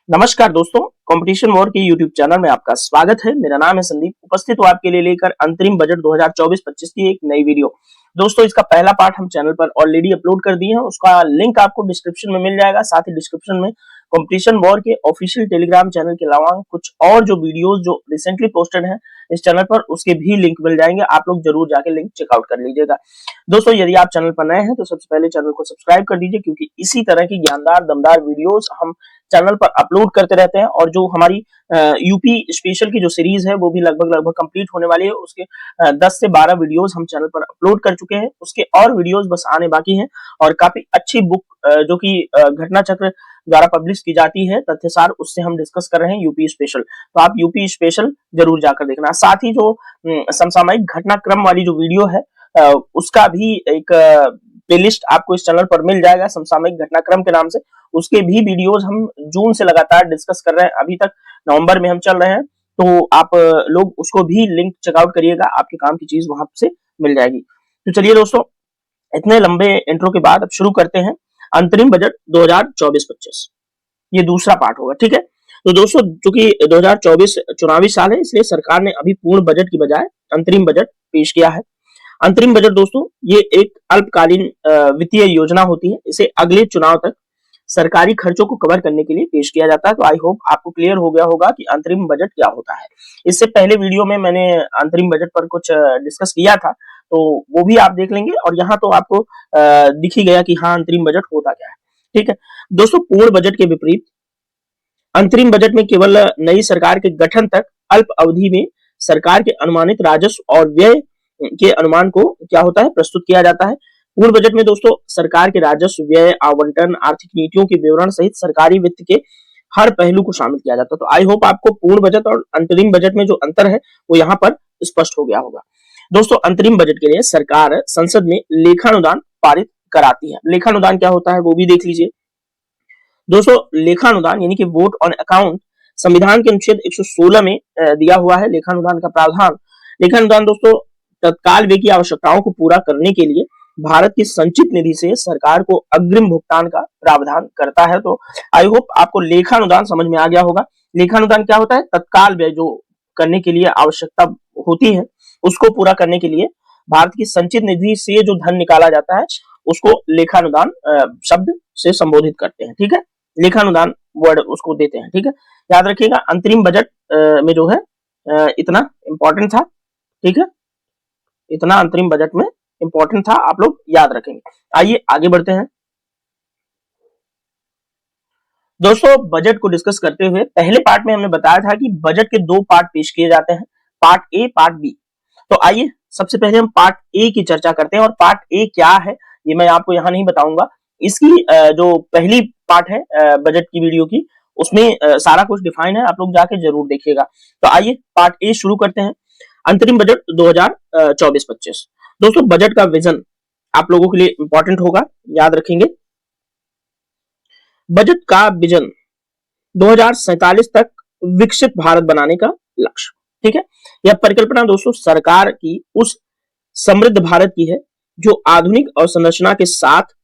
नमस्कार दोस्तों, competition war के यूट्यूब चैनल में आपका स्वागत है। मेरा नाम है संदीप, उपस्थित हूँ आपके लिए लेकर अंतरिम बजट 2024-25 की एक नई वीडियो। दोस्तों, इसका पहला पार्ट हम चैनल पर ऑलरेडी अपलोड कर दिए हैं, उसका लिंक आपको डिस्क्रिप्शन में मिल जाएगा। साथ ही डिस्क्रिप्शन में कंपटीशन वॉर के ऑफिशियल टेलीग्राम चैनल के अलावा कुछ और जो वीडियोस जो रिसेंटली पोस्टेड हैं इस चैनल पर, उसके भी लिंक मिल जाएंगे। आप लोग जरूर जाके लिंक चेकआउट कर लीजिएगा। दोस्तों, यदि आप चैनल पर नए हैं तो सबसे पहले चैनल को सब्सक्राइब कर दीजिए, क्योंकि इसी तरह की ज्ञानदार दमदार वीडियोस हम चैनल पर अपलोड करते रहते हैं। और जो हमारी यूपी स्पेशल की जो सीरीज है वो भी लगभग कंप्लीट होने वाली है। उसके 10 से 12 वीडियोस हम चैनल पर अपलोड कर चुके हैं, उसके और वीडियोस बस आने बाकी हैं। और काफी अच्छी बुक जो कि घटना चक्र द्वारा पब्लिश की जाती है तथ्यसार, उससे हम डिस्कस कर रहे हैं यूपी स्पेशल। तो आप यूपी स्पेशल जरूर जाकर देखना। साथ ही जो समसामयिक घटनाक्रम वाली जो वीडियो है उसका भी एक प्लेलिस्ट आपको इस चैनल पर मिल जाएगा, समसामयिक घटनाक्रम के नाम से। उसके भी वीडियोस हम जून से लगातार डिस्कस कर रहे हैं, अभी तक नवंबर में हम चल रहे हैं। तो आप लोग उसको भी लिंक चेकआउट करिएगा, आपके काम की चीज वहां से मिल जाएगी। तो चलिए दोस्तों, इतने लंबे इंट्रो के बाद अब शुरू करते हैं अंतरिम बजट 2024-25। ये दूसरा पार्ट होगा, ठीक है। तो दोस्तों, चूंकि 2024 चुनावी साल है, इसलिए सरकार ने अभी पूर्ण बजट की बजाय अंतरिम बजट पेश किया है। अंतरिम बजट दोस्तों ये एक अल्पकालीन वित्तीय योजना होती है। इसे अगले चुनाव तक सरकारी खर्चों को कवर करने के लिए पेश किया जाता है। तो आई होप आपको क्लियर हो गया होगा कि अंतरिम बजट क्या होता है। इससे पहले वीडियो में मैंने अंतरिम बजट पर कुछ डिस्कस किया था, तो वो भी आप देख लेंगे। और यहाँ तो आपको दिख ही गया कि हाँ, अंतरिम बजट होता क्या है, ठीक है। दोस्तों, पूर्ण बजट के विपरीत अंतरिम बजट में केवल नई सरकार के गठन तक अल्प अवधि में सरकार के अनुमानित राजस्व और व्यय के अनुमान को क्या होता है, प्रस्तुत किया जाता है। पूर्ण बजट में दोस्तों सरकार के राजस्व, व्यय, आवंटन, आर्थिक नीतियों के विवरण सहित सरकारी वित्त के हर पहलू को शामिल किया जाता है। तो आई होप आपको पूर्ण बजट और अंतरिम बजट में जो अंतर है वो यहाँ पर स्पष्ट हो गया होगा। दोस्तों, अंतरिम बजट के लिए सरकार संसद में लेखानुदान पारित कराती है। लेखानुदान क्या होता है वो भी देख लीजिए। दोस्तों, लेखानुदान यानी कि वोट ऑन अकाउंट संविधान के अनुच्छेद 116 में दिया हुआ है लेखानुदान का प्रावधान। लेखानुदान दोस्तों तत्काल व्यय की आवश्यकताओं को पूरा करने के लिए भारत की संचित निधि से सरकार को अग्रिम भुगतान का प्रावधान करता है। तो आई होप आपको लेखानुदान समझ में आ गया होगा। लेखानुदान क्या होता है, तत्काल व्यय जो करने के लिए आवश्यकता होती है उसको पूरा करने के लिए भारत की संचित निधि से जो धन निकाला जाता है उसको लेखानुदान शब्द से संबोधित करते हैं, ठीक है। लेखानुदान वर्ड उसको देते हैं, ठीक है। याद रखिएगा, अंतरिम बजट में जो है इतना इंपॉर्टेंट था, ठीक है। इतना अंतरिम बजट में इंपॉर्टेंट था, आप लोग याद रखेंगे। आइए आगे बढ़ते हैं। दोस्तों, बजट को डिस्कस करते हुए पहले पार्ट में हमने बताया था कि बजट के दो पार्ट पेश किए जाते हैं, पार्ट ए, पार्ट बी। तो आइए सबसे पहले हम पार्ट ए की चर्चा करते हैं। और पार्ट ए क्या है ये मैं आपको यहाँ नहीं बताऊंगा। इसकी जो पहली पार्ट है बजट की वीडियो की, उसमें सारा कुछ डिफाइन है, आप लोग जाके जरूर देखिएगा। तो आइए पार्ट ए शुरू करते हैं। अंतरिम बजट 2024-25। दोस्तों, बजट का विजन आप लोगों के लिए इंपॉर्टेंट होगा, याद रखेंगे। बजट का विजन 2047 तक विकसित भारत बनाने का लक्ष्य, ठीक है। यह परिकल्पना दोस्तों सरकार की उस समृद्ध भारत की है जो आधुनिक अवसंरचना के साथ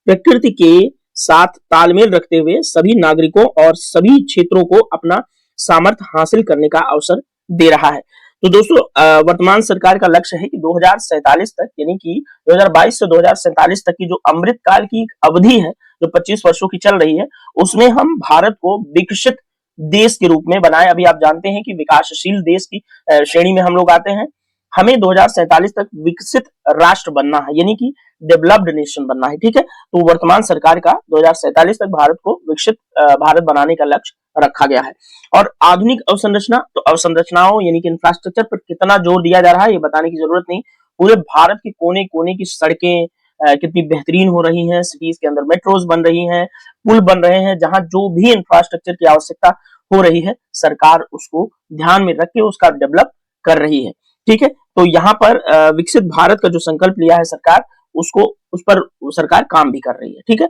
प्रकृति के साथ तालमेल रखते हुए सभी नागरिकों और सभी क्षेत्रों को अपना सामर्थ्य हासिल करने का अवसर दे रहा है। तो दोस्तों, वर्तमान सरकार का लक्ष्य है कि 2047 तक, यानी कि 2022 से 2047 तक की जो अमृत काल की अवधि है जो 25 वर्षों की चल रही है, उसमें हम भारत को विकसित देश के रूप में बनाए। अभी आप जानते हैं कि विकासशील देश की श्रेणी में हम लोग आते हैं। हमें 2047 तक विकसित राष्ट्र बनना है, यानी कि डेवलप्ड नेशन बनना है, ठीक है। तो वर्तमान सरकार का 2047 तक भारत को विकसित भारत बनाने का लक्ष्य रखा गया है। और आधुनिक अवसंरचना, तो अवसंरचनाओं यानी कि इंफ्रास्ट्रक्चर पर कितना जोर दिया जा रहा है ये बताने की जरूरत नहीं। पूरे भारत के कोने कोने की सड़कें कितनी बेहतरीन हो रही हैं, सिटीज के अंदर मेट्रोज बन रही हैं, पुल बन रहे हैं, जहां जो भी इंफ्रास्ट्रक्चर की आवश्यकता हो रही है सरकार उसको ध्यान में रख के उसका डेवलप कर रही है, ठीक है। तो यहाँ पर विकसित भारत का जो संकल्प लिया है सरकार, उसको उस पर सरकार काम भी कर रही है, ठीक है।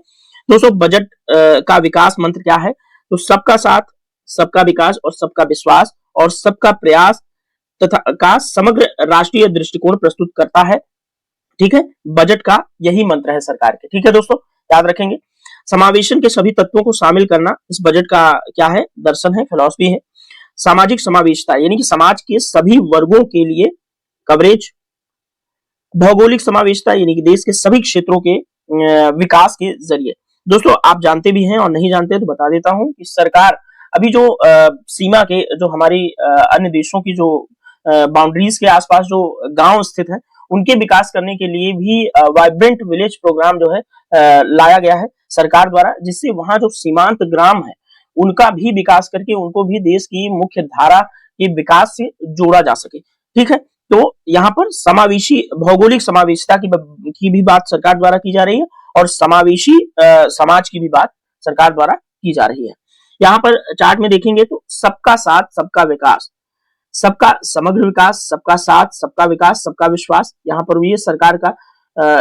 दोस्तों, बजट का विकास मंत्र क्या है, तो सबका साथ, सबका विकास और सबका विश्वास और सबका प्रयास तथा का समग्र राष्ट्रीय दृष्टिकोण प्रस्तुत करता है, ठीक है। बजट का यही मंत्र है सरकार के, ठीक है दोस्तों, याद रखेंगे। समावेशन के सभी तत्वों को शामिल करना इस बजट का क्या है, दर्शन है, फिलॉसफी है। सामाजिक समावेशिता यानी कि समाज के सभी वर्गों के लिए कवरेज। भौगोलिक समावेशिता यानी कि देश के सभी क्षेत्रों के विकास के जरिए। दोस्तों आप जानते भी हैं और नहीं जानते तो बता देता हूं कि सरकार अभी जो सीमा के जो हमारी अन्य देशों की जो बाउंड्रीज के आसपास जो गांव स्थित हैं उनके विकास करने के लिए भी वाइब्रेंट विलेज प्रोग्राम जो है लाया गया है सरकार द्वारा, जिससे वहां जो सीमांत ग्राम है उनका भी विकास करके उनको भी देश की मुख्य धारा के विकास से जोड़ा जा सके। ठीक है, तो यहाँ पर समावेशी भौगोलिक समावेशिता की भी बात सरकार द्वारा की जा रही है और समावेशी समाज की भी बात सरकार द्वारा की जा रही है। यहाँ पर चार्ट में देखेंगे तो सबका साथ सबका विकास, सबका समग्र विकास, सबका साथ सबका विकास, सबका विश्वास, यहाँ पर भी सरकार का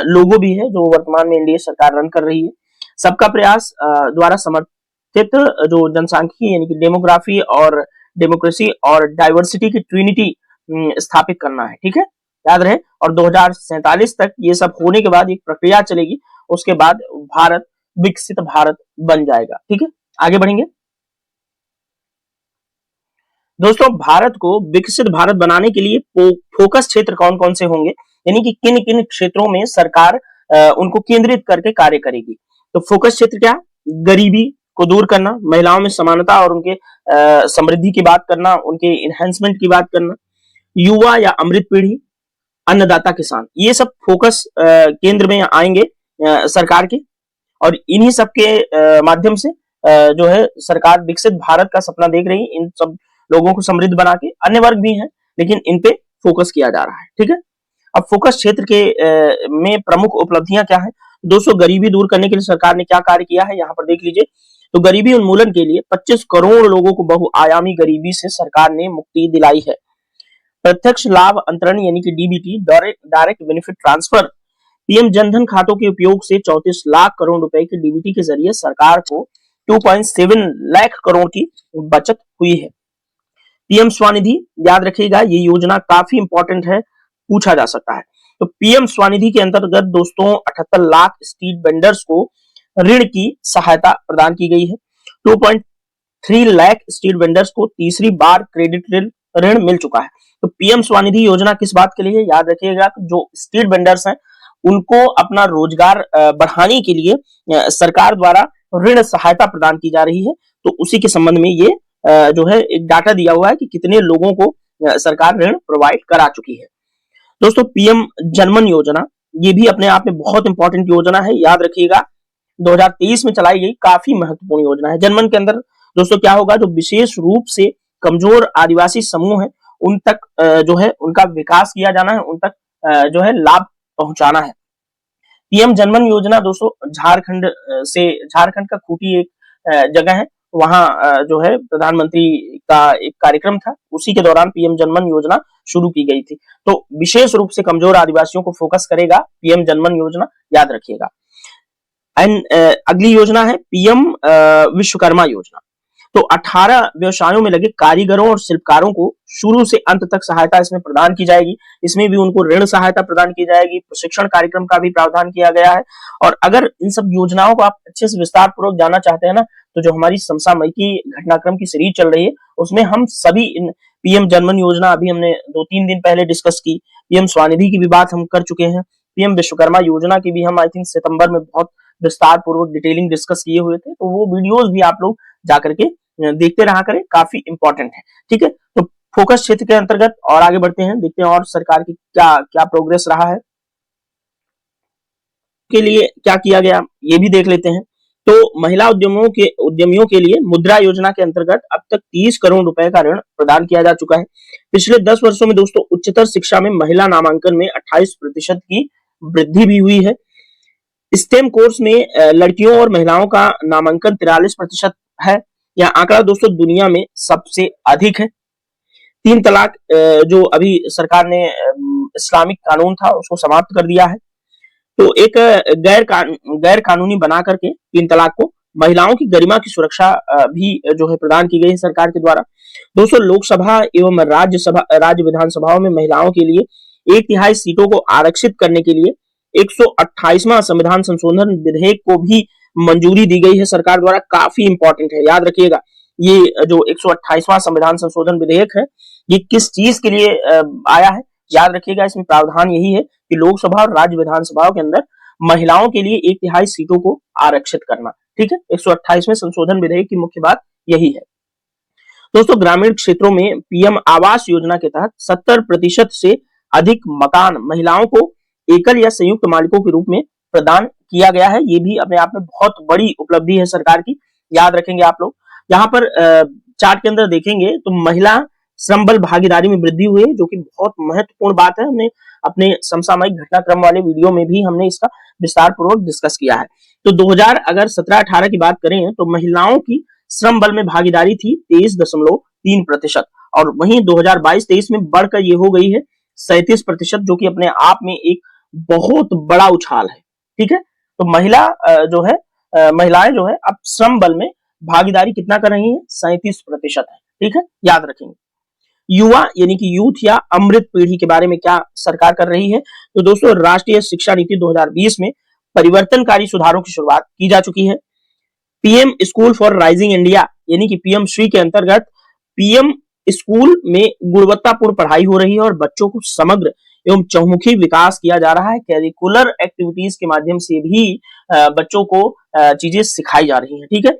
लोगो भी है जो वर्तमान में एनडीए सरकार रन कर रही है। सबका प्रयास द्वारा समर्थित जो जनसांख्यिकी यानी कि डेमोग्राफी और डेमोक्रेसी और डाइवर्सिटी की ट्रिनिटी स्थापित करना है। ठीक है, याद रहे। और 2047 तक ये सब होने के बाद एक प्रक्रिया चलेगी, उसके बाद भारत विकसित भारत बन जाएगा। ठीक है, आगे बढ़ेंगे। दोस्तों भारत को विकसित भारत बनाने के लिए फोकस क्षेत्र कौन कौन से होंगे, यानी कि किन किन क्षेत्रों में सरकार उनको केंद्रित करके कार्य करेगी। तो फोकस क्षेत्र क्या, गरीबी को दूर करना, महिलाओं में समानता और उनके समृद्धि की बात करना, उनके इनहेंसमेंट की बात करना, युवा या अमृत पीढ़ी, अन्नदाता किसान, ये सब फोकस केंद्र में आएंगे सरकार के। और इन्हीं सब के माध्यम से जो है सरकार विकसित भारत का सपना देख रही है। इन सब लोगों को समृद्ध बना के, अन्य वर्ग भी हैं लेकिन इन पे फोकस किया जा रहा है। ठीक है, अब फोकस क्षेत्र के में प्रमुख उपलब्धियां क्या है। दोस्तों गरीबी दूर करने के लिए सरकार ने क्या कार्य किया है, यहाँ पर देख लीजिए। तो गरीबी उन्मूलन के लिए 25 करोड़ लोगों को बहुआयामी गरीबी से सरकार ने मुक्ति दिलाई है। प्रत्यक्ष लाभ अंतरण यानी कि DBT, direct benefit transfer, PM Jan Dhan खातों के उपयोग से 34 लाख करोड़ रुपए की डीबीटी के जरिए सरकार को 2.7 लाख करोड़ की बचत हुई है। पीएम स्वनिधि, याद रखिएगा ये योजना काफी इंपॉर्टेंट है, पूछा जा सकता है। तो पीएम स्वनिधि के अंतर्गत दोस्तों 78 लाख स्ट्रीट वेंडर्स को ऋण की सहायता प्रदान की गई है। 2.3 लाख स्ट्रीट वेंडर्स को तीसरी बार क्रेडिट ऋण मिल चुका है। तो पीएम स्वनिधि योजना किस बात के लिए, याद रखिएगा जो स्ट्रीट वेंडर्स हैं उनको अपना रोजगार बढ़ाने के लिए सरकार द्वारा ऋण सहायता प्रदान की जा रही है। तो उसी के संबंध में ये जो है एक डाटा दिया हुआ है कि कितने लोगों को सरकार ऋण प्रोवाइड करा चुकी है। दोस्तों पीएम जनमन योजना, ये भी अपने आप में बहुत इंपॉर्टेंट योजना है, याद रखिएगा 2023 में चलाई गई काफी महत्वपूर्ण योजना है। जनमन के अंदर दोस्तों क्या होगा, जो विशेष रूप से कमजोर आदिवासी समूह है उन तक जो है उनका विकास किया जाना है, उन तक जो है लाभ पहुंचाना है। पीएम जनमन योजना दोस्तों झारखंड का खूंटी एक जगह है, वहां जो है प्रधानमंत्री का एक कार्यक्रम था, उसी के दौरान पीएम जनमन योजना शुरू की गई थी। तो विशेष रूप से कमजोर आदिवासियों को फोकस करेगा पीएम जनमन योजना, याद रखिएगा। एंड अगली योजना है पीएम विश्वकर्मा योजना। तो 18 व्यवसायों में लगे कारीगरों और शिल्पकारों को शुरू से अंत तक सहायता इसमें प्रदान की जाएगी। इसमें भी उनको ऋण सहायता प्रदान की जाएगी, प्रशिक्षण कार्यक्रम का भी प्रावधान किया गया है। और अगर इन सब योजनाओं को आप अच्छे से विस्तार पूर्वक जानना चाहते हैं ना, तो जो हमारी समसामयिकी घटनाक्रम की सीरीज चल रही है उसमें हम सभी इन पीएम जनमन योजना अभी हमने 2-3 दिन पहले डिस्कस की, पीएम स्वनिधि की भी बात हम कर चुके हैं, पीएम विश्वकर्मा योजना की भी हम आई थिंक सितंबर में बहुत विस्तार पूर्वक डिटेलिंग डिस्कस किए हुए थे। तो वो वीडियोस भी आप लोग जाकर के देखते रहा करें, काफी इंपॉर्टेंट है। ठीक है, तो फोकस क्षेत्र के अंतर्गत और आगे बढ़ते हैं, देखते हैं और सरकार की क्या क्या प्रोग्रेस रहा है, के लिए क्या किया गया ये भी देख लेते हैं। तो महिला उद्यमियों के लिए मुद्रा योजना के अंतर्गत अब तक 30 करोड़ रुपए का ऋण प्रदान किया जा चुका है। पिछले 10 वर्षों में दोस्तों उच्चतर शिक्षा में महिला नामांकन में 28% की वृद्धि भी हुई है। स्टेम कोर्स में लड़कियों और महिलाओं का नामांकन 43% है। यह आंकड़ा दोस्तों दुनिया में सबसे अधिक है। 3 तलाक जो अभी सरकार ने इस्लामिक कानून था उसको समाप्त कर दिया है। तो एक गैर कानूनी बना करके 3 तलाक को महिलाओं की गरिमा की सुरक्षा भी जो है प्रदान की गई है सरकार के द्वारा। दोस्तों लोकसभा एवं राज्य विधानसभाओं में महिलाओं के लिए 1/3 सीटों को आरक्षित करने के लिए 128वां संविधान संशोधन विधेयक को भी मंजूरी दी गई है सरकार द्वारा, काफी इंपॉर्टेंट है, याद रखिएगा। ये जो 128वां संविधान संशोधन विधेयक है, ये किस चीज के लिए आया है, याद रखिएगा। इसमें प्रावधान यही है कि लोकसभा और राज्य विधानसभाओं के अंदर महिलाओं के लिए 1/3 सीटों को आरक्षित करना। ठीक है, 128वें संशोधन विधेयक की मुख्य बात यही है। दोस्तों, ग्रामीण क्षेत्रों में पीएम आवास योजना के तहत 70% से अधिक मकान महिलाओं को एकल या संयुक्त मालिकों के रूप में प्रदान किया गया है। ये भी अपने आप में बहुत बड़ी उपलब्धि है सरकार की, याद रखेंगे आप लोग। यहाँ पर चार्ट के अंदर देखेंगे तो महिला श्रम बल भागीदारी में वृद्धि हुई है, जो कि बहुत महत्वपूर्ण बात है। हमने अपने समसामयिक घटनाक्रम वाले वीडियो में भी हमने इसका विस्तार पूर्वक डिस्कस किया है। तो 2017-18 की बात करें तो महिलाओं की श्रम बल में भागीदारी थी 23.3%, और वहीं 2022-23 में बढ़कर ये हो गई है 37%, जो कि अपने आप में एक बहुत बड़ा उछाल है। ठीक है, तो महिलाएं जो है अब श्रम बल में भागीदारी कितना कर रही है, 37% है। ठीक है, याद रखेंगे। युवा यानी कि यूथ या अमृत पीढ़ी के बारे में क्या सरकार कर रही है, तो दोस्तों राष्ट्रीय शिक्षा नीति 2020 में परिवर्तनकारी सुधारों की शुरुआत की जा चुकी है। PM school for rising India यानी कि पीएम श्री के अंतर्गत पीएम स्कूल में गुणवत्तापूर्ण पढ़ाई हो रही है और बच्चों को समग्र एवं चहुमुखी विकास किया जा रहा है। करिकुलर एक्टिविटीज के माध्यम से भी बच्चों को चीजें सिखाई जा रही हैं। ठीक है,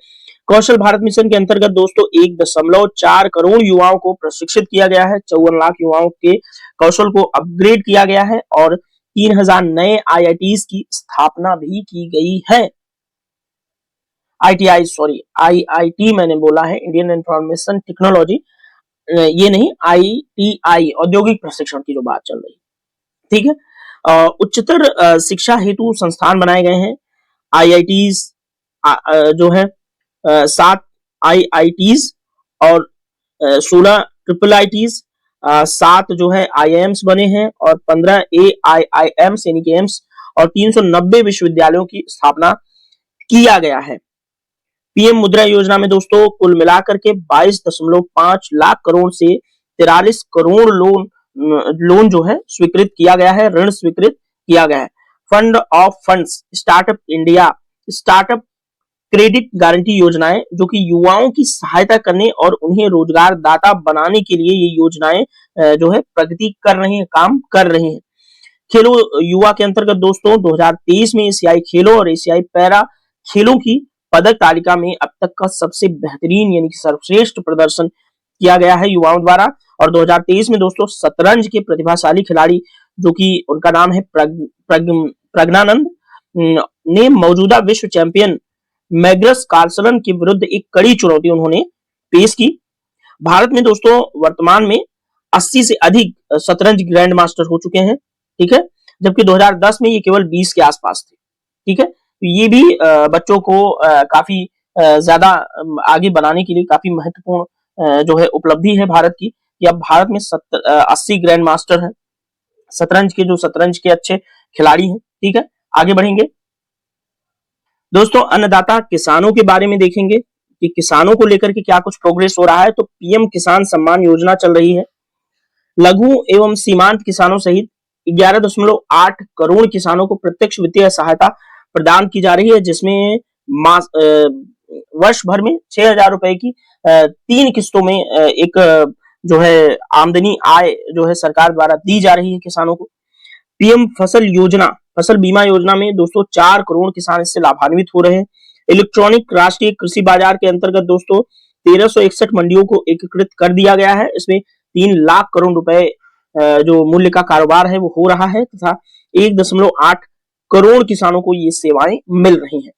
कौशल भारत मिशन के अंतर्गत दोस्तों 1.4 करोड़ युवाओं को प्रशिक्षित किया गया है। 54 लाख युवाओं के कौशल को अपग्रेड किया गया है और 3000 नए आईआईटीज की स्थापना भी की गई है। आईआईटी मैंने बोला है, इंडियन इंफॉर्मेशन टेक्नोलॉजी, ये नहीं, आईटीआई, औद्योगिक प्रशिक्षण की जो बात चल रही है। ठीक है, उच्चतर शिक्षा हेतु संस्थान बनाए गए हैं। आईआईटीज जो है 7 आईआईटीज और 16 ट्रिपल आईटीज, 7 जो है आईआईएम्स बने हैं और 15 एआईआईएम्स यानी कि एम्स, और 390 विश्वविद्यालयों की स्थापना किया गया है। पीएम मुद्रा योजना में दोस्तों कुल मिलाकर के 22.5 लाख करोड़ से 43 करोड़ लोन जो है स्वीकृत किया गया है, ऋण स्वीकृत किया गया है। Fund of funds, startup India, startup credit guarantee योजनाएं, जो कि युवाओं की सहायता करने और उन्हें रोजगार दाता बनाने के लिए ये योजनाएं जो है प्रगति कर रही हैं, काम कर रही हैं। खेलो युवा के अंतर्गत दोस्तों 2023 में एशियाई खेलों और एशियाई पैरा खेलों की पदक तालिका में अब तक का सबसे बेहतरीन यानी कि सर्वश्रेष्ठ प्रदर्शन किया गया है युवाओं द्वारा। और 2023 में दोस्तों शतरंज के प्रतिभाशाली खिलाड़ी, जो कि उनका नाम है प्रज्ञानंद, ने मौजूदा विश्व चैंपियन मैग्नस कार्लसन के विरुद्ध एक कड़ी चुनौती उन्होंने पेश की। भारत में दोस्तों वर्तमान में 80 से अधिक शतरंज ग्रैंड मास्टर हो चुके हैं। ठीक है, जबकि 2010 में ये केवल 20 के आसपास थे। ठीक है, तो ये भी बच्चों को काफी ज्यादा आगे बनाने के लिए काफी महत्वपूर्ण जो है उपलब्धि है भारत की, कि अब भारत में 80 ग्रैंड मास्टर हैं शतरंज के, जो शतरंज के अच्छे खिलाड़ी हैं। ठीक है, आगे बढ़ेंगे दोस्तों। अन्नदाता किसानों के बारे में देखेंगे कि किसानों को लेकर के क्या कुछ प्रोग्रेस हो रहा है। तो पीएम किसान सम्मान योजना चल रही है। लघु एवं सीमांत किसानों सहित 11.8 करोड़ किसानों को प्रत्यक्ष वित्तीय सहायता प्रदान की जा रही है, जिसमें वर्ष भर में 6,000 रुपए की 3 किस्तों में एक जो है आमदनी आय जो है सरकार द्वारा दी जा रही है किसानों को। पीएम फसल बीमा योजना में दोस्तों 4 करोड़ किसान इससे लाभान्वित हो रहे हैं। इलेक्ट्रॉनिक राष्ट्रीय कृषि बाजार के अंतर्गत दोस्तों 1361 मंडियों को एकीकृत कर दिया गया है। इसमें 3 लाख करोड़ रुपए जो मूल्य का कारोबार है वो हो रहा है, तथा 1.8 करोड़ किसानों को ये सेवाएं मिल रही हैं।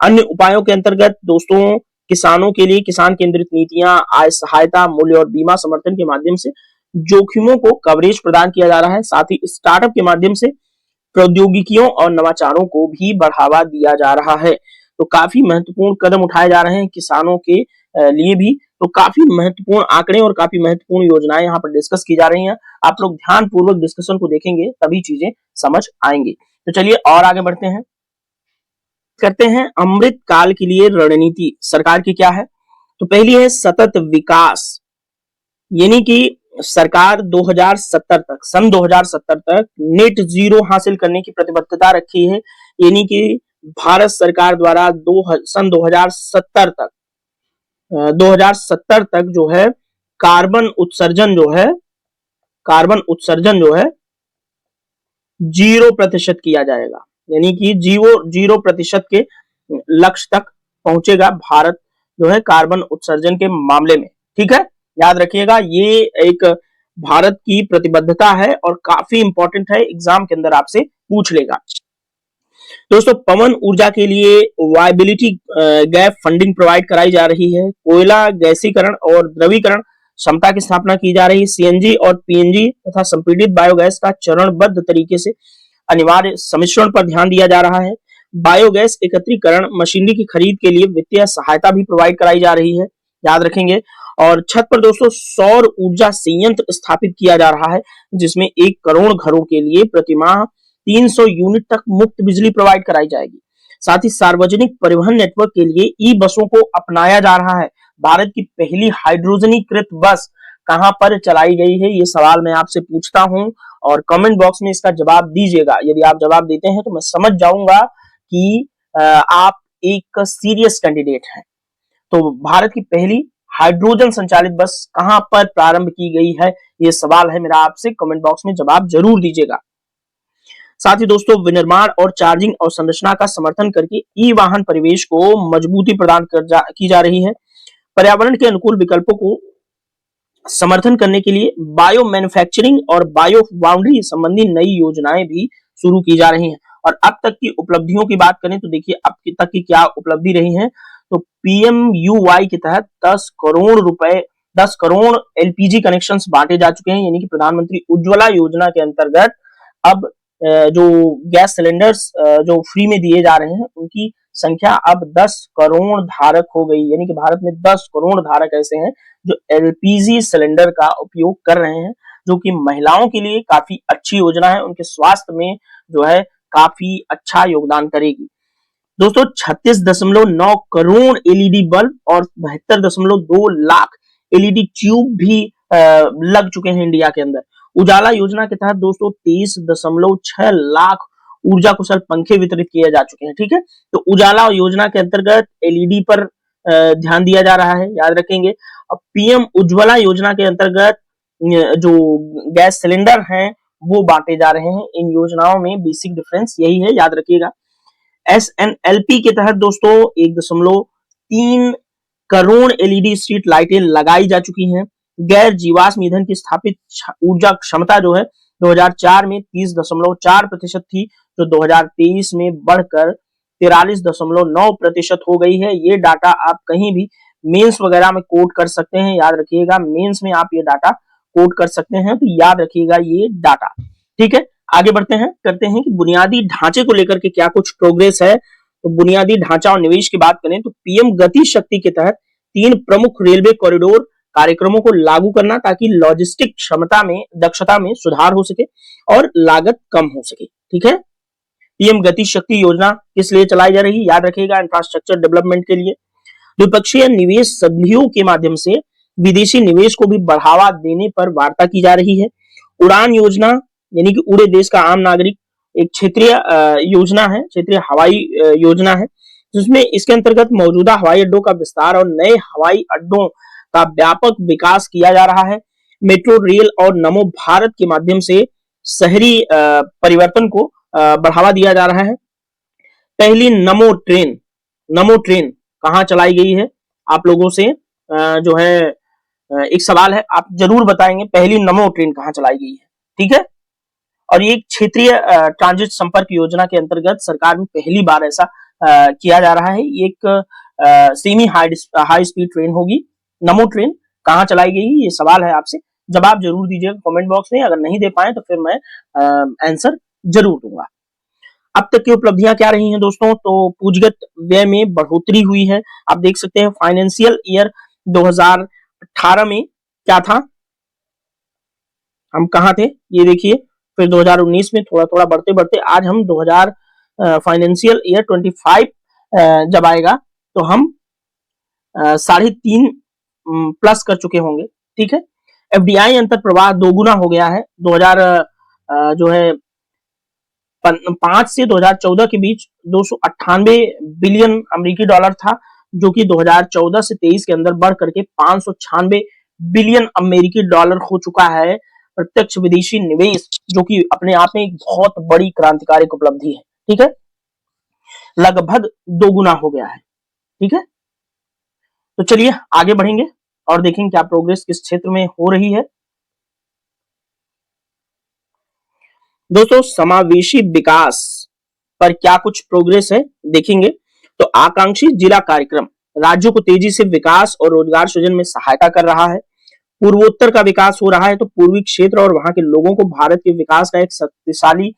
अन्य उपायों के अंतर्गत दोस्तों किसानों के लिए किसान केंद्रित नीतियां, आय सहायता, मूल्य और बीमा समर्थन के माध्यम से जोखिमों को कवरेज प्रदान किया जा रहा है। साथ ही स्टार्टअप के माध्यम से प्रौद्योगिकियों और नवाचारों को भी बढ़ावा दिया जा रहा है। तो काफी महत्वपूर्ण कदम उठाए जा रहे हैं किसानों के लिए भी। तो काफी महत्वपूर्ण आंकड़े और काफी महत्वपूर्ण योजनाएं यहाँ पर डिस्कस की जा रही हैं। आप लोग ध्यान पूर्वक डिस्कशन को देखेंगे तभी चीजें समझ आएंगी। तो चलिए और आगे बढ़ते हैं, करते हैं अमृत काल के लिए रणनीति सरकार की क्या है। तो पहली है सतत विकास, यानी कि सरकार 2070 तक, सन 2070 तक नेट जीरो हासिल करने की प्रतिबद्धता रखी है। यानी कि भारत सरकार द्वारा सन 2070 तक जो है कार्बन उत्सर्जन जो है 0% किया जाएगा, यानी कि 0% के लक्ष्य तक पहुंचेगा भारत जो है कार्बन उत्सर्जन के मामले में। ठीक है, याद रखिएगा, ये एक भारत की प्रतिबद्धता है और काफी इंपॉर्टेंट है, एग्जाम के अंदर आपसे पूछ लेगा। दोस्तों, पवन ऊर्जा के लिए वायबिलिटी गैप फंडिंग प्रोवाइड कराई जा रही है। कोयला गैसीकरण और द्रवीकरण क्षमता की स्थापना की जा रही है। सीएनजी और पीएनजी तथा संपीड़ित बायोगैस का चरणबद्ध तरीके से अनिवार्य सम्मिश्रण पर ध्यान दिया जा रहा है। बायोगैस एकत्रीकरण मशीनरी की खरीद के लिए वित्तीय सहायता भी प्रोवाइड कराई जा रही है, याद रखेंगे। और छत पर दोस्तों सौर ऊर्जा संयंत्र स्थापित किया जा रहा है, जिसमें 1 करोड़ घरों के लिए प्रतिमाह 300 यूनिट तक मुफ्त बिजली प्रोवाइड कराई जाएगी। साथ ही सार्वजनिक परिवहन नेटवर्क के लिए ई बसों को अपनाया जा रहा है। भारत की पहली हाइड्रोजनीकृत बस कहां पर चलाई गई है, ये सवाल मैं आपसे पूछता हूं और कमेंट बॉक्स में इसका जवाब दीजिएगा। यदि आप जवाब देते हैं तो मैं समझ जाऊंगा कि आप एक सीरियस कैंडिडेट हैं। तो भारत की पहली हाइड्रोजन संचालित बस कहां पर प्रारंभ की गई है, ये सवाल है मेरा आपसे, कमेंट बॉक्स में जवाब जरूर दीजिएगा। साथ ही दोस्तों, विनिर्माण और चार्जिंग और संरचना का समर्थन करके ई वाहन परिवेश को मजबूती प्रदान की जा रही है। पर्यावरण के अनुकूल विकल्पों को समर्थन करने के लिए बायो मैन्युफैक्चरिंग और बायो बाउंड्री संबंधी नई योजनाएं भी शुरू की जा रही हैं। और अब तक की उपलब्धियों की बात करें तो देखिए अब तक की क्या उपलब्धि रही है। तो पीएमयूवाई के तहत 10 करोड़ एलपीजी कनेक्शंस बांटे जा चुके हैं, यानी कि प्रधानमंत्री उज्ज्वला योजना के अंतर्गत अब जो गैस सिलेंडर्स जो फ्री में दिए जा रहे हैं उनकी संख्या अब 10 करोड़ धारक हो गई, यानी कि भारत में 10 करोड़ धारक ऐसे हैं जो एलपीजी सिलेंडर का उपयोग कर रहे हैं, जो कि महिलाओं के लिए काफी अच्छी योजना है, उनके स्वास्थ्य में जो है काफी अच्छा योगदान करेगी। दोस्तों, 36.9 करोड़ एलईडी बल्ब और 72.2 लाख एलईडी ट्यूब भी लग चुके हैं इंडिया के अंदर। उजाला योजना के तहत दोस्तों 23.6 लाख ऊर्जा कुशल पंखे वितरित किए जा चुके हैं। ठीक है, तो उजाला योजना के अंतर्गत एलईडी पर ध्यान दिया जा रहा है, याद रखेंगे। अब पीएम उज्ज्वला योजना के अंतर्गत जो गैस सिलेंडर हैं वो बांटे जा रहे हैं। इन योजनाओं में बेसिक डिफरेंस यही है, याद रखिएगा। एसएनएलपी के तहत दोस्तों 1.3 करोड़ एलईडी स्ट्रीट लाइटें लगाई जा चुकी हैं। गैर जीवाश्म ईंधन की स्थापित ऊर्जा क्षमता जो है 2004 में 30.4% थी, जो 2023 में बढ़कर 43.9% हो गई है। ये डाटा आप कहीं भी मेंस वगैरह में कोट कर सकते हैं, याद रखिएगा, मेंस में आप ये डाटा कोट कर सकते हैं, तो याद रखिएगा ये डाटा। ठीक है, आगे बढ़ते हैं, करते हैं कि बुनियादी ढांचे को लेकर के क्या कुछ प्रोग्रेस है। तो बुनियादी ढांचा और निवेश की बात करें तो पीएम गति शक्ति के तहत 3 प्रमुख रेलवे कॉरिडोर कार्यक्रमों को लागू करना, ताकि लॉजिस्टिक दक्षता में सुधार हो सके और लागत कम हो सके। ठीक है, पीएम गति शक्ति योजना किस लिए चलाई जा रही है, याद रखिएगा, इंफ्रास्ट्रक्चर डेवलपमेंट के लिए। द्विपक्षीय निवेश संधियों के माध्यम से विदेशी निवेश को भी बढ़ावा देने पर वार्ता की जा रही है। उड़ान योजना, यानी कि उड़े देश का आम नागरिक, एक क्षेत्रीय योजना है, क्षेत्रीय हवाई योजना है, जिसमें इसके अंतर्गत मौजूदा हवाई अड्डों का विस्तार और नए हवाई अड्डों का व्यापक विकास किया जा रहा है। मेट्रो रेल और नमो भारत के माध्यम से शहरी परिवर्तन को बढ़ावा दिया जा रहा है। पहली नमो ट्रेन कहां चलाई गई है, आप लोगों से जो है एक सवाल है, आप जरूर बताएंगे पहली नमो ट्रेन कहां चलाई गई है। ठीक है, और ये क्षेत्रीय ट्रांजिट संपर्क योजना के अंतर्गत सरकार में पहली बार ऐसा किया जा रहा है। एक सेमी हाई स्पीड ट्रेन होगी। नमो ट्रेन कहां चलाई गई, ये सवाल है, आपसे जवाब जरूर दीजिएगा कमेंट बॉक्स में। अगर नहीं दे पाए तो फिर मैं आंसर जरूर दूंगा। अब तक की उपलब्धियां क्या रही हैं दोस्तों, तो पूंजीगत व्यय में बढ़ोतरी हुई है। आप देख सकते हैं फाइनेंशियल ईयर 2018 में क्या था, हम कहां थे, ये देखिए। फिर 2019 में थोड़ा थोड़ा बढ़ते बढ़ते आज हम 2000 फाइनेंशियल ईयर 25 जब आएगा तो हम 3.5 प्लस कर चुके होंगे। ठीक है, एफडीआई अंतर प्रवाह दोगुना हो गया है। 2000 जो है 5 से 2014 के बीच 298 बिलियन अमेरिकी डॉलर था, जो कि 2014 से 23 के अंदर बढ़ करके 596 बिलियन अमेरिकी डॉलर हो चुका है प्रत्यक्ष विदेशी निवेश, जो कि अपने आप में एक बहुत बड़ी क्रांतिकारी उपलब्धि है। ठीक है, लगभग दोगुना हो गया है। ठीक है, तो चलिए आगे बढ़ेंगे और देखेंगे क्या प्रोग्रेस किस क्षेत्र में हो रही है। दोस्तों, समावेशी विकास पर क्या कुछ प्रोग्रेस है देखेंगे। तो आकांक्षी जिला कार्यक्रम राज्यों को तेजी से विकास और रोजगार सृजन में सहायता कर रहा है। पूर्वोत्तर का विकास हो रहा है, तो पूर्वी क्षेत्र और वहां के लोगों को भारत के विकास का एक शक्तिशाली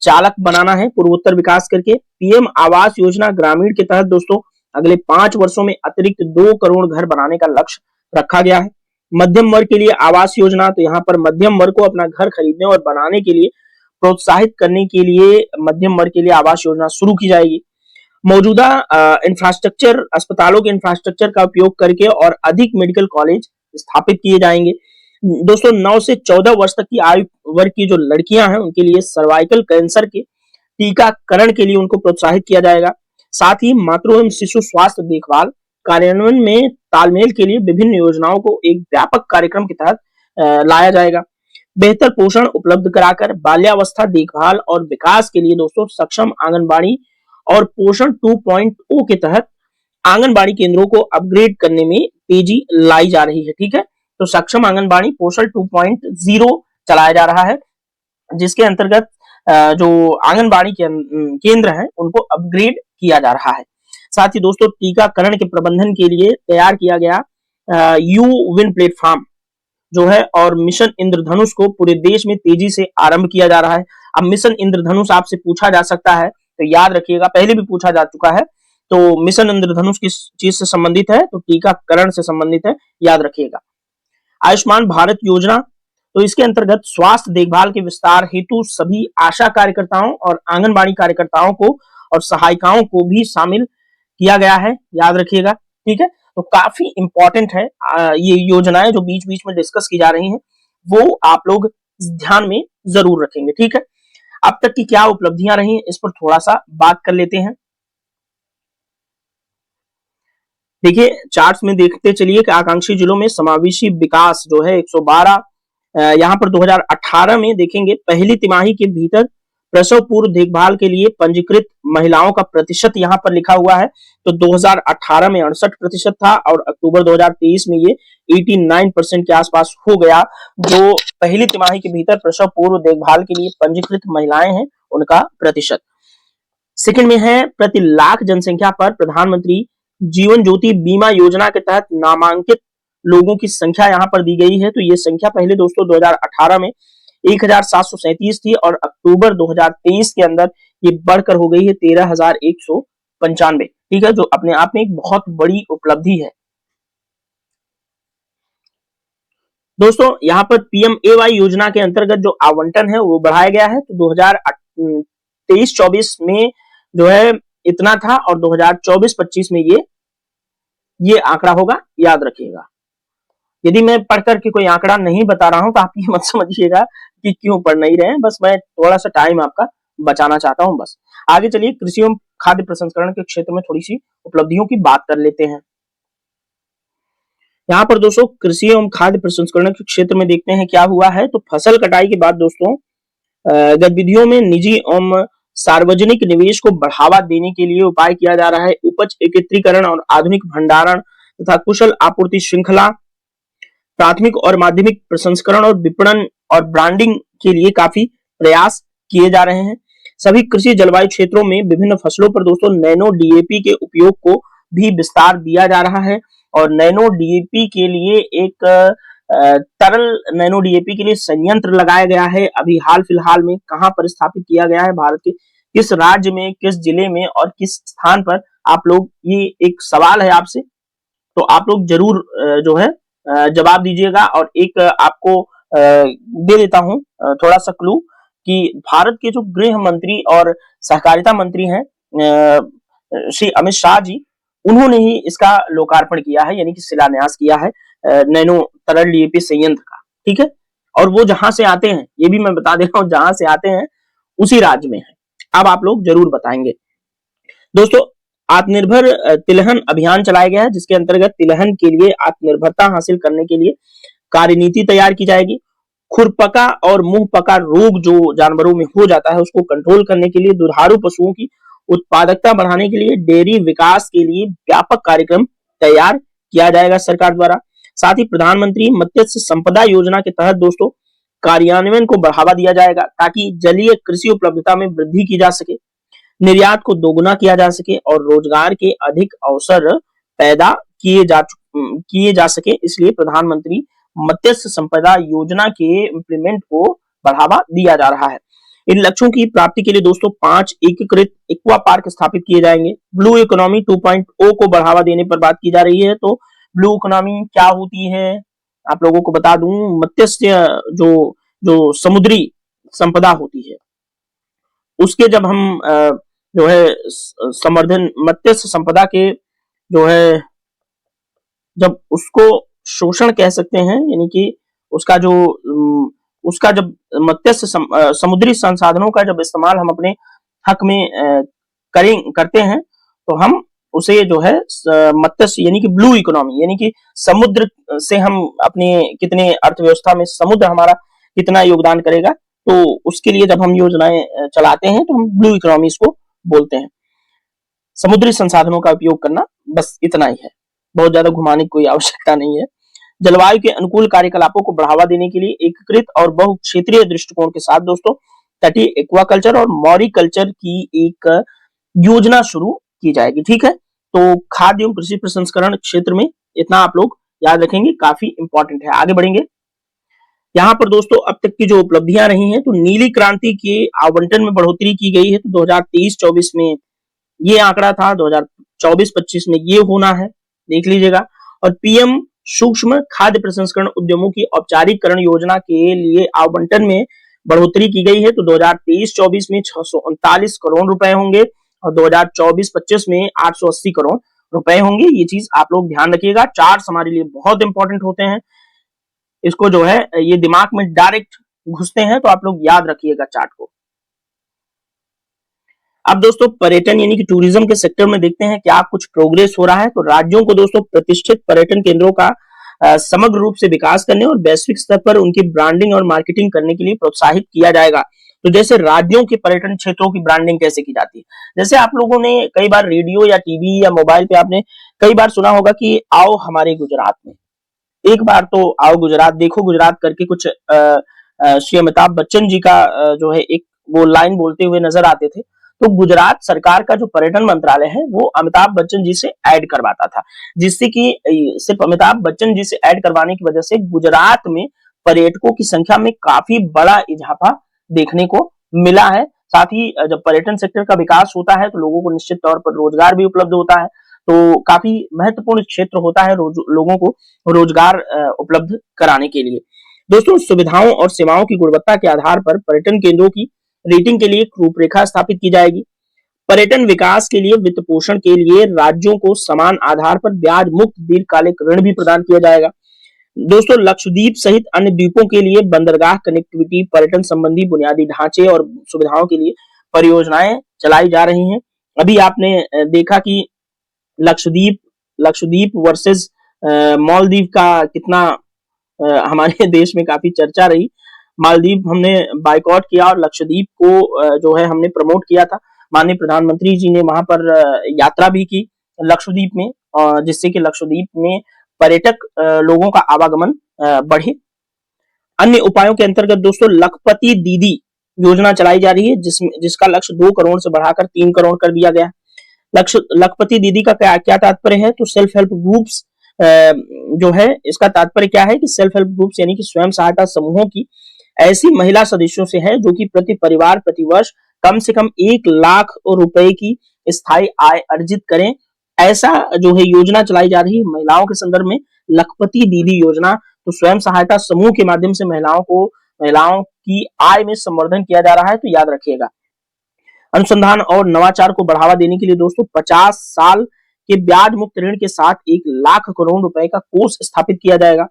चालक बनाना है पूर्वोत्तर विकास करके। पीएम आवास योजना ग्रामीण के तहत दोस्तों अगले 5 वर्षों में अतिरिक्त 2 करोड़ घर बनाने का लक्ष्य रखा गया है। मध्यम वर्ग के लिए आवास योजना, तो यहाँ पर मध्यम वर्ग को अपना घर खरीदने और बनाने के लिए प्रोत्साहित करने के लिए मध्यम वर्ग के लिए आवास योजना शुरू की जाएगी। मौजूदा इंफ्रास्ट्रक्चर, अस्पतालों के इंफ्रास्ट्रक्चर का उपयोग करके और अधिक मेडिकल कॉलेज स्थापित किए जाएंगे। दोस्तों, 9 से 14 वर्ष तक की आयु वर्ग की जो लड़कियां हैं उनके लिए सर्वाइकल कैंसर के टीकाकरण के लिए उनको प्रोत्साहित किया जाएगा। साथ ही मातृ एवं शिशु स्वास्थ्य देखभाल कार्यान्वयन में तालमेल के लिए विभिन्न योजनाओं को एक व्यापक कार्यक्रम के तहत लाया जाएगा। बेहतर पोषण उपलब्ध कराकर बाल्यावस्था देखभाल और विकास के लिए दोस्तों सक्षम आंगनबाड़ी और पोषण 2.0 के तहत आंगनबाड़ी केंद्रों को अपग्रेड करने में तेजी लाई जा रही है। ठीक है, तो सक्षम आंगनबाड़ी पोषण 2.0 चलाया जा रहा है, जिसके अंतर्गत जो आंगनबाड़ी केंद्र हैं उनको अपग्रेड किया जा रहा है। साथ ही दोस्तों टीकाकरण के प्रबंधन के लिए तैयार किया गया यू विन प्लेटफॉर्म जो है और मिशन इंद्रधनुष को पूरे देश में तेजी से आरंभ किया जा रहा है। अब मिशन इंद्रधनुष आपसे पूछा जा सकता है, तो याद रखिएगा, पहले भी पूछा जा चुका है। तो मिशन इंद्रधनुष किस चीज से संबंधित है, तो टीकाकरण से संबंधित है, याद रखिएगा। आयुष्मान भारत योजना, तो इसके अंतर्गत स्वास्थ्य देखभाल के विस्तार हेतु सभी आशा कार्यकर्ताओं और आंगनबाड़ी कार्यकर्ताओं को और सहायिकाओं को भी शामिल किया गया है, याद रखिएगा। ठीक है, तो काफी इंपॉर्टेंट है ये योजनाएं जो बीच बीच में डिस्कस की जा रही हैं, वो आप लोग ध्यान में जरूर रखेंगे। ठीक है, अब तक की क्या उपलब्धियां रही इस पर थोड़ा सा बात कर लेते हैं। देखिए चार्ट्स में देखते चलिए कि आकांक्षी जिलों में समावेशी विकास जो है 112, यहाँ पर 2018 में देखेंगे पहली तिमाही के भीतर प्रसव पूर्व देखभाल के लिए पंजीकृत महिलाओं का प्रतिशत यहाँ पर लिखा हुआ है। तो 2018 में 68% था और अक्टूबर 2023 में ये 89% के आसपास हो गया, जो पहली तिमाही के भीतर प्रसव पूर्व देखभाल के लिए पंजीकृत महिलाएं हैं उनका प्रतिशत। सेकंड में है प्रति लाख जनसंख्या पर प्रधानमंत्री जीवन ज्योति बीमा योजना के तहत नामांकित लोगों की संख्या यहाँ पर दी गई है। तो ये संख्या पहले दोस्तों 2018 में 1737 थी और अक्टूबर 2023 के अंदर ये बढ़कर हो गई है 13,195। ठीक है, जो अपने आप में एक बहुत बड़ी उपलब्धि है। दोस्तों यहाँ पर पीएमएवाई योजना के अंतर्गत जो आवंटन है वो बढ़ाया गया है। तो 2023-24 में जो है इतना था और 2024-25 में ये आंकड़ा होगा, याद रखिएगा। यदि मैं पढ़ करके कोई आंकड़ा नहीं बता रहा हूं तो आप ये मत समझिएगा कि क्यों पढ़ नहीं रहे हैं, बस मैं थोड़ा सा टाइम आपका बचाना चाहता हूं बस। आगे चलिए कृषि एवं खाद्य प्रसंस्करण के क्षेत्र में थोड़ी सी उपलब्धियों की बात कर लेते हैं। यहाँ पर दोस्तों कृषि एवं खाद्य प्रसंस्करण के क्षेत्र में देखते हैं क्या हुआ है। तो फसल कटाई के बाद दोस्तों गतिविधियों में निजी एवं सार्वजनिक निवेश को बढ़ावा देने के लिए उपाय किया जा रहा है। उपज एकत्रीकरण और आधुनिक भंडारण तथा कुशल आपूर्ति श्रृंखला, प्राथमिक और माध्यमिक प्रसंस्करण और विपणन और ब्रांडिंग के लिए काफी प्रयास किए जा रहे हैं। सभी कृषि जलवायु क्षेत्रों में विभिन्न फसलों पर दोस्तों नैनो डीएपी के उपयोग को भी विस्तार दिया जा रहा है और नैनो डीएपी के लिए एक तरल नैनो डीएपी के लिए संयंत्र लगाया गया है। अभी हाल फिलहाल में कहां पर स्थापित किया गया है, भारत के किस राज्य में, किस जिले में और किस स्थान पर, आप लोग, ये एक सवाल है आपसे, तो आप लोग जरूर जो है जवाब दीजिएगा। और एक आपको दे देता हूं थोड़ा सा क्लू कि भारत के जो गृह मंत्री और सहकारिता मंत्री हैं श्री अमित शाह जी, उन्होंने ही इसका लोकार्पण किया है, यानी कि शिलान्यास किया है नैनो तरल डीएपी संयंत्र का। ठीक है, और वो जहां से आते हैं ये भी मैं बता दे रहा हूं, जहां से आते हैं उसी राज्य में है। अब आप लोग जरूर बताएंगे। दोस्तों, आत्मनिर्भर तिलहन अभियान चलाया गया है, जिसके अंतर्गत तिलहन के लिए आत्मनिर्भरता हासिल करने के लिए कार्यनीति तैयार की जाएगी। खुरपका और मुंहपका रोग जो जानवरों में हो जाता है, उसको कंट्रोल करने के लिए, दुधारू पशुओं की उत्पादकता बढ़ाने के लिए, डेयरी विकास के लिए व्यापक कार्यक्रम तैयार किया जाएगा सरकार द्वारा। साथ ही प्रधानमंत्री मत्स्य संपदा योजना के तहत दोस्तों कार्यान्वयन को बढ़ावा दिया जाएगा, ताकि जलीय कृषि उपलब्धता में वृद्धि की जा सके, निर्यात को दोगुना किया जा सके और रोजगार के अधिक अवसर पैदा किए जा सके। इसलिए प्रधानमंत्री मत्स्य संपदा योजना के इम्प्लीमेंट को बढ़ावा दिया जा रहा है। इन लक्ष्यों की प्राप्ति के लिए दोस्तों 5 एकीकृत एक्वा पार्क स्थापित किए जाएंगे। ब्लू इकोनॉमी 2.0 को बढ़ावा देने पर बात की जा रही है। तो ब्लू इकोनॉमी क्या होती है, आप लोगों को बता दूं, मत्स्य जो जो समुद्री संपदा होती है, उसके जब हम जो है संवर्धन, मत्स्य संपदा के जो है जब उसको शोषण कह सकते हैं, यानी कि उसका जो उसका जब मत्स्य समुद्री संसाधनों का जब इस्तेमाल हम अपने हक में करते हैं, तो हम उसे जो है मत्स्य यानी कि ब्लू इकोनॉमी, यानी कि समुद्र से हम अपने कितने अर्थव्यवस्था में समुद्र हमारा कितना योगदान करेगा, तो उसके लिए जब हम योजनाएं चलाते हैं तो हम ब्लू इकोनॉमी इसको बोलते हैं। समुद्री संसाधनों का उपयोग करना, बस इतना ही है, बहुत ज्यादा घुमाने की कोई आवश्यकता नहीं है। जलवायु के अनुकूल कार्यकलापों को बढ़ावा देने के लिए एकीकृत और बहुक्षेत्रीय दृष्टिकोण के साथ दोस्तों तटीय एक्वाकल्चर और मॉरिकल्चर की एक योजना शुरू की जाएगी। ठीक है, तो खाद्य एवं कृषि प्रसंस्करण क्षेत्र में इतना आप लोग याद रखेंगे, काफी इंपॉर्टेंट है। आगे बढ़ेंगे। यहाँ पर दोस्तों अब तक की जो उपलब्धियां रही हैं, तो नीली क्रांति के आवंटन में बढ़ोतरी की गई है। तो 2023-24 में ये आंकड़ा था, 2024-25 में ये होना है, देख लीजिएगा। और पीएम सूक्ष्म खाद्य प्रसंस्करण उद्यमों की औपचारिकरण योजना के लिए आवंटन में बढ़ोतरी की गई है। तो 2023-24 में 639 करोड़ रुपए होंगे और 2024-25 में 880 करोड़ रुपए होंगे। ये चीज आप लोग ध्यान रखिएगा, चार्ट्स हमारे लिए बहुत इंपॉर्टेंट होते हैं, इसको जो है ये दिमाग में डायरेक्ट घुसते हैं, तो आप लोग याद रखिएगा चार्ट को। अब दोस्तों पर्यटन यानी कि टूरिज्म के सेक्टर में देखते हैं क्या कुछ प्रोग्रेस हो रहा है। तो राज्यों को दोस्तों प्रतिष्ठित पर्यटन केंद्रों का समग्र रूप से विकास करने और वैश्विक स्तर पर उनकी ब्रांडिंग और मार्केटिंग करने के लिए प्रोत्साहित किया जाएगा। तो जैसे राज्यों के पर्यटन क्षेत्रों की ब्रांडिंग कैसे की जाती है, जैसे आप लोगों ने कई बार रेडियो या टीवी या मोबाइल पे आपने कई बार सुना होगा कि आओ हमारे गुजरात में, एक बार तो आओ गुजरात देखो गुजरात करके कुछ श्री अमिताभ बच्चन जी का जो है एक वो लाइन बोलते हुए नजर आते थे। तो गुजरात सरकार का जो पर्यटन मंत्रालय है वो अमिताभ बच्चन जी से ऐड करवाता था, जिससे कि सिर्फ अमिताभ बच्चन जी से ऐड करवाने की वजह से गुजरात में पर्यटकों की संख्या में काफी बड़ा इजाफा देखने को मिला है। साथ ही जब पर्यटन सेक्टर का विकास होता है तो लोगों को निश्चित तौर पर रोजगार भी उपलब्ध होता है, तो काफी महत्वपूर्ण क्षेत्र होता है लोगों को रोजगार उपलब्ध कराने के लिए। दोस्तों सुविधाओं और सेवाओं की गुणवत्ता के आधार पर पर्यटन केंद्रों की रेटिंग के लिए एक रूपरेखा स्थापित की जाएगी। पर्यटन विकास के लिए वित्त पोषण के लिए राज्यों को समान आधार पर ब्याज मुक्त दीर्घकालिक ऋण भी प्रदान किया जाएगा। दोस्तों लक्षद्वीप सहित अन्य द्वीपों के लिए बंदरगाह कनेक्टिविटी, पर्यटन संबंधी बुनियादी ढांचे और सुविधाओं के लिए परियोजनाएं चलाई जा रही हैं। अभी आपने देखा कि लक्षद्वीप वर्सेस मालदीव का कितना हमारे देश में काफी चर्चा रही। मालदीव हमने बाइकआउट किया और लक्षद्वीप को जो है हमने प्रमोट किया था। माननीय प्रधानमंत्री जी ने वहां पर यात्रा भी की लक्षद्वीप में, जिससे कि लक्षद्वीप में पर्यटक लोगों का आवागमन बढ़े। अन्य उपायों के अंतर्गत दोस्तों लखपति दीदी योजना चलाई जा रही है, जिसका लक्ष्य 2 करोड़ से बढ़ाकर 3 करोड़ कर दिया गया। लखपति दीदी का क्या तात्पर्य है, तो सेल्फ हेल्प ग्रुप्स जो है इसका तात्पर्य क्या है कि सेल्फ हेल्प ग्रुप्स यानी कि स्वयं सहायता समूहों की ऐसी महिला सदस्यों से है जो कि प्रति परिवार प्रति वर्ष कम से कम 1 लाख रुपए की स्थायी आय अर्जित करें। ऐसा जो है योजना चलाई जा रही है महिलाओं के संदर्भ में, लखपति दीदी योजना। तो स्वयं सहायता समूह के माध्यम से महिलाओं की आय में संवर्धन किया जा रहा है, तो याद रखिएगा। अनुसंधान और नवाचार को बढ़ावा देने के लिए दोस्तों 50 साल के ब्याज मुक्त ऋण के साथ 1 लाख करोड़ रुपए का कोष स्थापित किया जाएगा।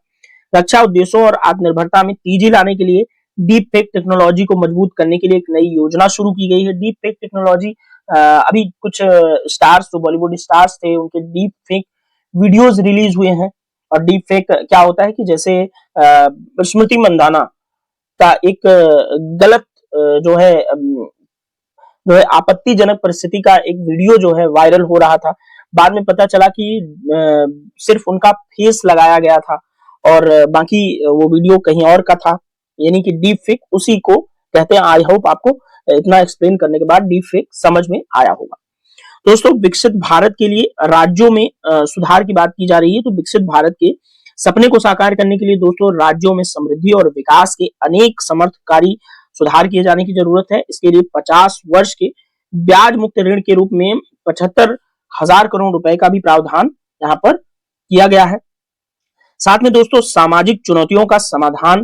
रक्षा उद्देश्यों और आत्मनिर्भरता में तेजी लाने के लिए डीप फेक टेक्नोलॉजी को मजबूत करने के लिए एक नई योजना शुरू की गई है। डीप फेक टेक्नोलॉजी अभी कुछ स्टार्स जो बॉलीवुड स्टार्स थे उनके डीप फेक वीडियोस रिलीज हुए हैं। और डीप फेक क्या होता है कि जैसे स्मृति मंदाना का एक गलत जो है आपत्तिजनक परिस्थिति का एक वीडियो जो है वायरल हो रहा था। बाद में पता चला कि सिर्फ उनका फेस लगाया गया था और बाकी वो वीडियो कहीं और का था, यानी कि डीप फेक उसी को कहते हैं। आई होप आपको इतना एक्सप्लेन करने के बाद डीप फेक समझ में आया होगा। दोस्तों, विकसित भारत के लिए राज्यों में सुधार की बात की जा रही है। तो विकसित भारत के सपने को साकार करने के लिए दोस्तों राज्यों में समृद्धि और विकास के अनेक समर्थकारी सुधार किए जाने की जरूरत है। इसके लिए 50 वर्ष के ब्याज मुक्त ऋण के रूप में 75,000 करोड़ रुपए का भी प्रावधान यहाँ पर किया गया है। साथ में दोस्तों सामाजिक चुनौतियों का समाधान,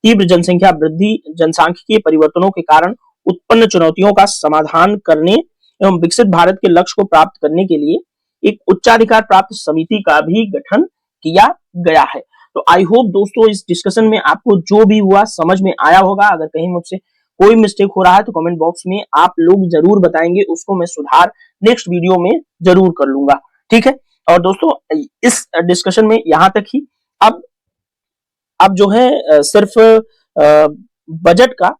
तीव्र जनसंख्या वृद्धि, जनसांख्यिकीय परिवर्तनों के कारण उत्पन्न चुनौतियों का समाधान करने एवं विकसित भारत के लक्ष्य को प्राप्त करने के लिए एक उच्चाधिकार प्राप्त समिति का भी गठन किया गया है। तो आई होप दोस्तों इस डिस्कशन में आपको जो भी हुआ समझ में आया होगा। अगर कहीं मुझसे कोई मिस्टेक हो रहा है तो कमेंट बॉक्स में आप लोग जरूर बताएंगे, उसको मैं सुधार नेक्स्ट वीडियो में जरूर कर लूंगा। ठीक है, और दोस्तों इस डिस्कशन में यहां तक ही। अब जो है सिर्फ बजट का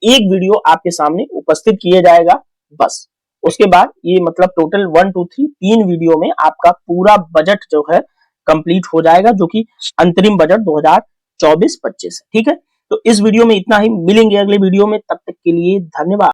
एक वीडियो आपके सामने उपस्थित किया जाएगा बस। उसके बाद ये मतलब टोटल 1 2 3 3 वीडियो में आपका पूरा बजट जो है कंप्लीट हो जाएगा, जो कि अंतरिम बजट 2024-25 है। ठीक है, तो इस वीडियो में इतना ही। मिलेंगे अगले वीडियो में, तब तक के लिए धन्यवाद।